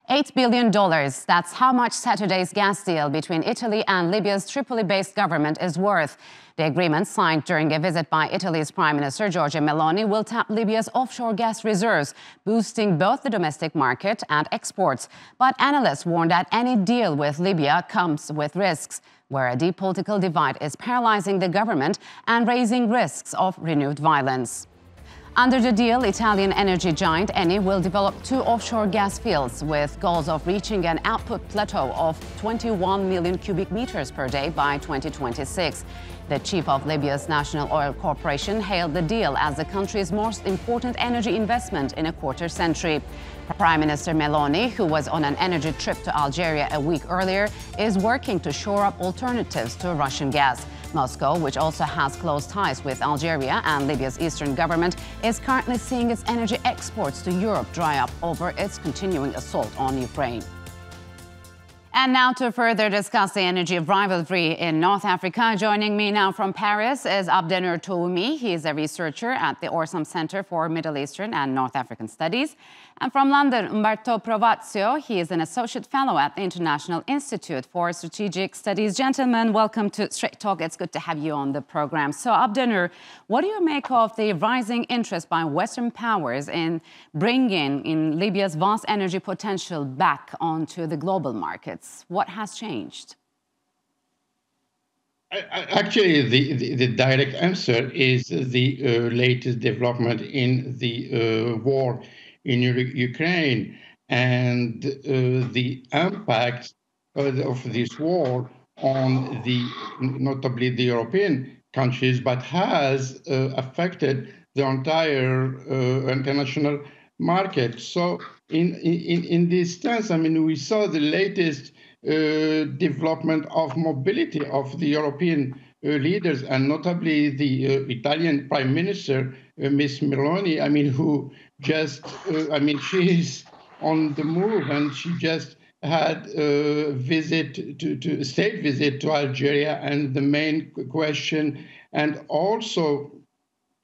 $8 billion. That's how much Saturday's gas deal between Italy and Libya's Tripoli-based government is worth. The agreement, signed during a visit by Italy's Prime Minister Giorgia Meloni, will tap Libya's offshore gas reserves, boosting both the domestic market and exports. But analysts warn that any deal with Libya comes with risks, where a deep political divide is paralyzing the government and raising risks of renewed violence. Under the deal, Italian energy giant Eni will develop 2 offshore gas fields with goals of reaching an output plateau of 21 million cubic meters per day by 2026. The chief of Libya's National Oil Corporation hailed the deal as the country's most important energy investment in a quarter century. Prime Minister Meloni, who was on an energy trip to Algeria a week earlier, is working to shore up alternatives to Russian gas. Moscow, which also has close ties with Algeria and Libya's eastern government, is currently seeing its energy exports to Europe dry up over its continuing assault on Ukraine. And now to further discuss the energy rivalry in North Africa, joining me now from Paris is Abdenur Toumi. He is a researcher at the Orsam Center for Middle Eastern and North African Studies. And from London, Umberto Provazio. He is an associate fellow at the International Institute for Strategic Studies. Gentlemen, welcome to Straight Talk. It's good to have you on the program. So, Abdenur, what do you make of the rising interest by Western powers in bringing in Libya's vast energy potential back onto the global markets? What has changed? Actually, the direct answer is the latest development in the war in Ukraine and the impact of this war on notably the European countries, but has affected the entire international market. So in this sense, I mean, we saw the latest development of mobility of the European leaders, and notably the Italian Prime Minister, Ms. Meloni, I mean, who just, she's on the move, and she just had a state visit to Algeria, and the main question, and also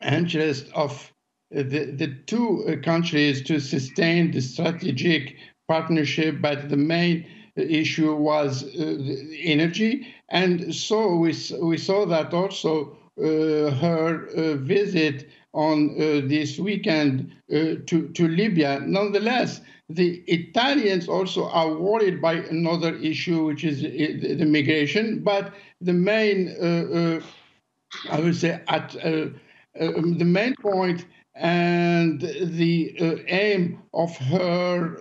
interest of the two countries to sustain the strategic partnership, but the main issue was energy. And so we saw that also her visit on this weekend to Libya. Nonetheless, the Italians also are worried by another issue, which is the migration. But the main, I would say, the main point and the aim of her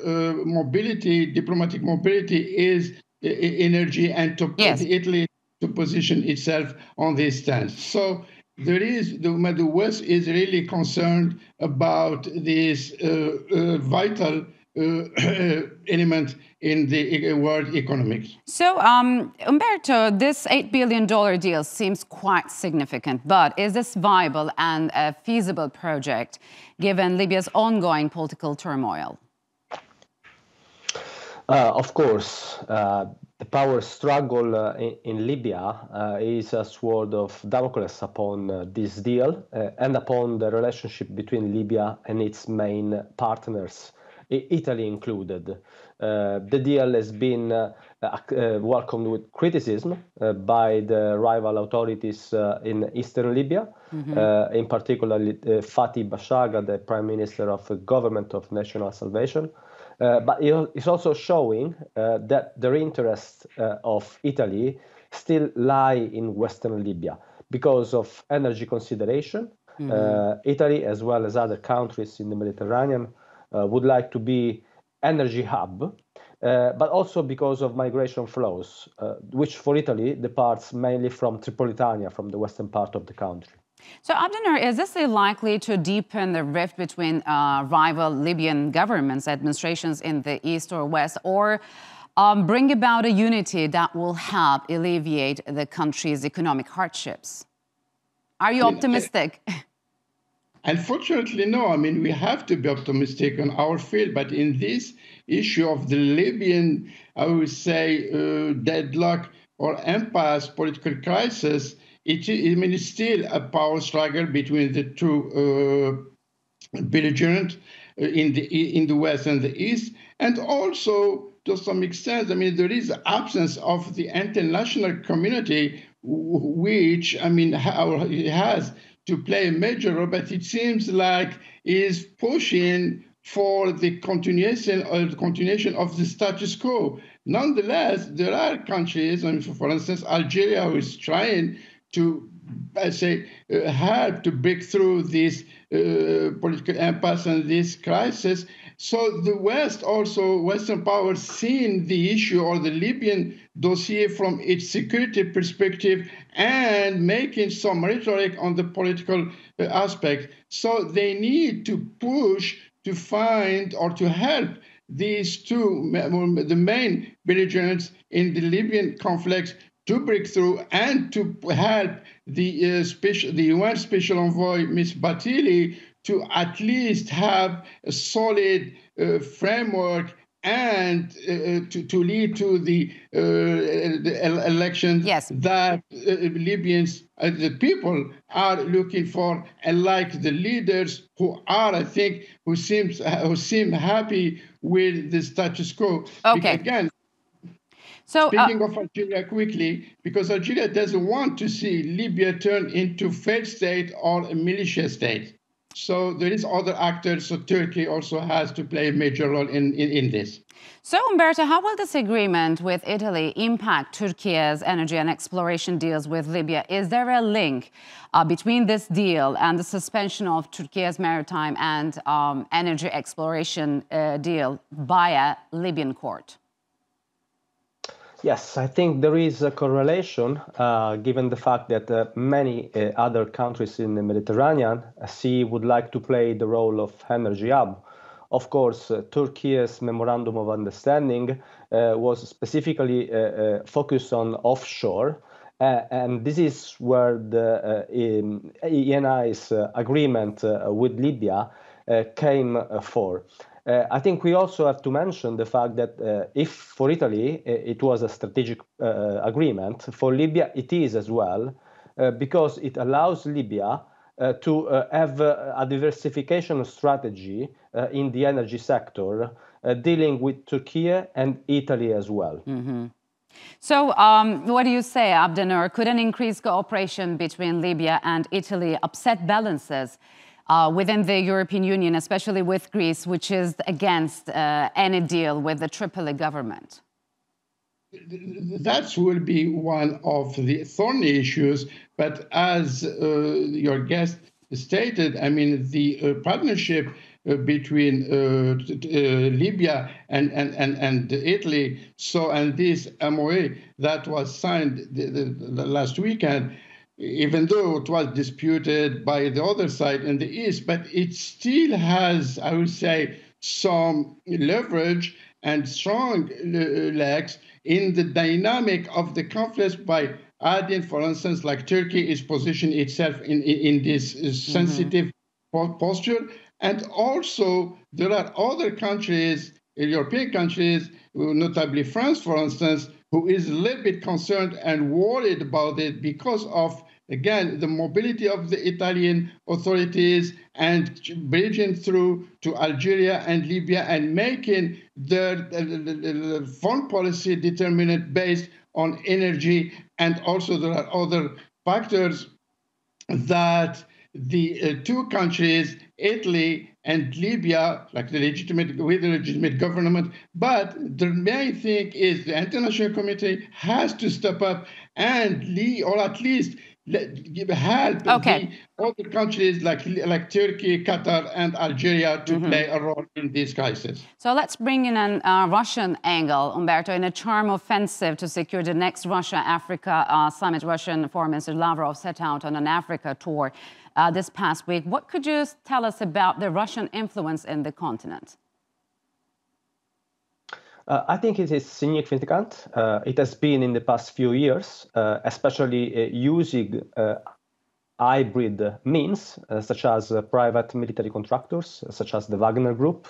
mobility, diplomatic mobility, is energy, and to put Italy to position itself on this stance. So there is the West is really concerned about this vital element in the world economics. So, Umberto, this $8 billion deal seems quite significant, but is this viable and a feasible project given Libya's ongoing political turmoil? Of course, the power struggle in Libya is a sword of Damocles upon this deal and upon the relationship between Libya and its main partners, Italy included. The deal has been welcomed with criticism by the rival authorities in eastern Libya, in particular Fatih Bashaga, the Prime Minister of the Government of National Salvation. But it's also showing that the interests of Italy still lie in Western Libya because of energy consideration. Italy, as well as other countries in the Mediterranean, would like to be energy hub, but also because of migration flows, which for Italy departs mainly from Tripolitania, from the western part of the country. So, Abdenur, is this likely to deepen the rift between rival Libyan governments, administrations in the east or west, or bring about a unity that will help alleviate the country's economic hardships? Are you optimistic? Unfortunately, no. I mean, we have to be optimistic on our field, but in this issue of the Libyan, I would say, deadlock or impasse, political crisis, it's still a power struggle between the two belligerent in the West and the East, and also to some extent, I mean, there is absence of the international community, which I mean has to play a major role, but it seems like is pushing for the continuation of the status quo. Nonetheless, there are countries, I mean, for instance, Algeria, who is trying to, I say, help to break through this political impasse and this crisis. So the West, also Western powers, seeing the issue or the Libyan dossier from its security perspective and making some rhetoric on the political aspect. So they need to push to find or to help these two, the main belligerents in the Libyan conflict, to break through and to help the UN Special Envoy, Ms. Batili, to at least have a solid framework and to lead to the elections that Libyans, the people are looking for, and like the leaders who are, I think, who seem happy with the status quo. Okay. Again, so speaking of Algeria quickly, because Algeria doesn't want to see Libya turn into failed state or a militia state. So there is other actors, so Turkey also has to play a major role in this. So, Umberto, how will this agreement with Italy impact Turkey's energy and exploration deals with Libya? Is there a link between this deal and the suspension of Turkey's maritime and energy exploration deal via Libyan court? Yes, I think there is a correlation, given the fact that many other countries in the Mediterranean Sea would like to play the role of energy hub. Of course, Turkey's memorandum of understanding was specifically focused on offshore, and this is where the ENI's agreement with Libya came for. I think we also have to mention the fact that if for Italy it was a strategic agreement, for Libya it is as well, because it allows Libya to have a diversification strategy in the energy sector, dealing with Turkey and Italy as well. Mm-hmm. So what do you say, Abdenur? Could an increased cooperation between Libya and Italy upset balances within the European Union, especially with Greece, which is against any deal with the Tripoli government? That will be one of the thorny issues. But as your guest stated, I mean, the partnership between Libya and Italy, and this MOA that was signed the last weekend, even though it was disputed by the other side in the East, but it still has, I would say, some leverage and strong legs in the dynamic of the conflict by adding, for instance, like Turkey is positioning itself in this sensitive posture. And also there are other countries, European countries, notably France, for instance, who is a little bit concerned and worried about it because of, again, the mobility of the Italian authorities and bridging through to Algeria and Libya and making their foreign policy determinant based on energy. And also there are other factors that the two countries, Italy and Libya, like the legitimate government, but the main thing is the international community has to step up and lead, or at least give help the other countries like Turkey, Qatar, and Algeria to play a role in this crisis. So let's bring in a Russian angle, Umberto. In a charm offensive to secure the next Russia-Africa summit, Russian Foreign Minister Lavrov set out on an Africa tour this past week. What could you tell us about the Russian influence in the continent? I think it is significant. It has been in the past few years, especially using hybrid means, such as private military contractors, such as the Wagner Group,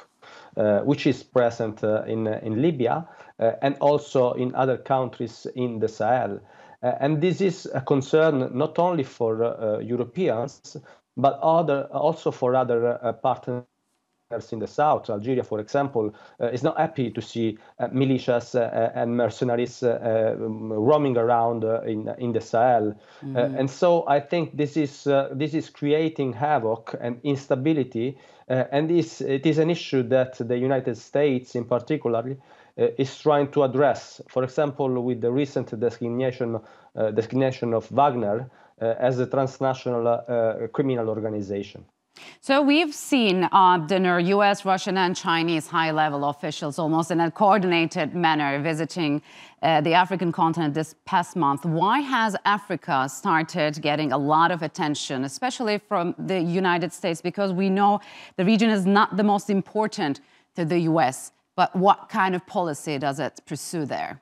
which is present in Libya and also in other countries in the Sahel. And this is a concern not only for Europeans, but also for other partners in the south. Algeria, for example, is not happy to see militias and mercenaries roaming around in the Sahel. And so I think this is creating havoc and instability, and it is an issue that the United States in particular is trying to address. For example, with the recent designation of Wagner as a transnational criminal organization. So we've seen the US, Russian and Chinese high-level officials almost in a coordinated manner visiting the African continent this past month. Why has Africa started getting a lot of attention, especially from the United States? Because we know the region is not the most important to the US, but what kind of policy does it pursue there?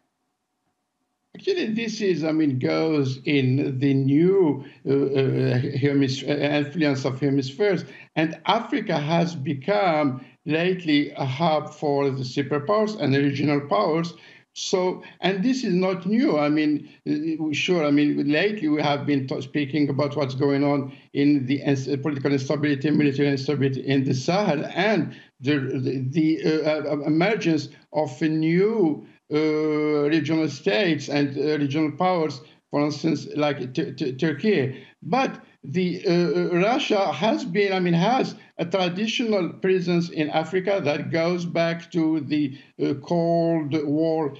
Actually, this is, goes in the new influence of hemispheres. And Africa has become lately a hub for the superpowers and the regional powers. So, and this is not new. Lately we have been speaking about what's going on in the political instability, military instability in the Sahel, and the emergence of a new regional states and regional powers, for instance, like Turkey. But the Russia has a traditional presence in Africa that goes back to the Cold War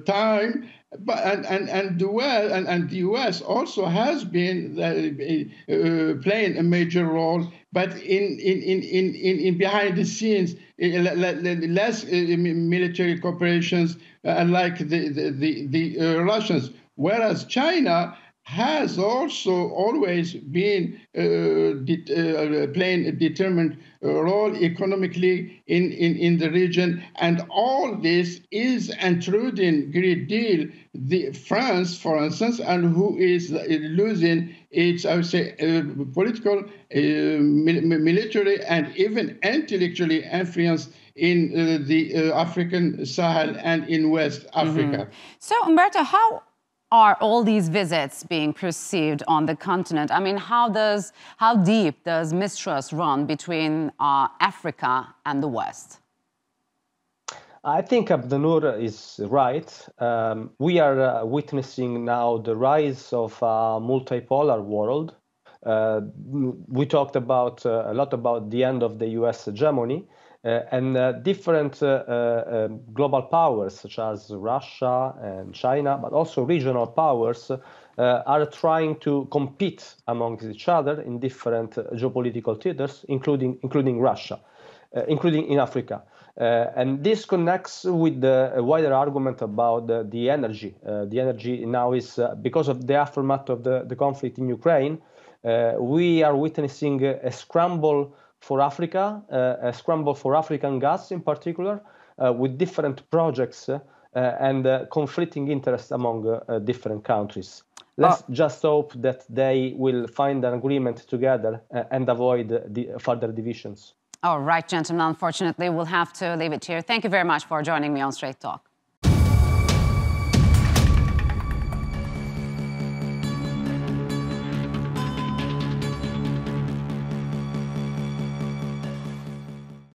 time. And the US also has been playing a major role, but in behind the scenes, less military cooperations like the Russians. Whereas China has also always been playing a determined role economically in the region, and all this is intruding a great deal France, for instance, and who is losing its, I would say, political, military, and even intellectually influence in the African Sahel and in West Africa. So, Umberto, how are all these visits being perceived on the continent? How deep does mistrust run between Africa and the West? I think Abdenour is right. We are witnessing now the rise of a multipolar world. We talked a lot about the end of the US hegemony, and different global powers such as Russia and China, but also regional powers, are trying to compete amongst each other in different geopolitical theaters, including Russia, including in Africa. And this connects with the wider argument about the energy. The energy now is, because of the aftermath of the conflict in Ukraine, we are witnessing a scramble for Africa, a scramble for African gas in particular, with different projects and conflicting interests among different countries. Let's just hope that they will find an agreement together and avoid the further divisions. All right, gentlemen, unfortunately, we'll have to leave it here. Thank you very much for joining me on Straight Talk.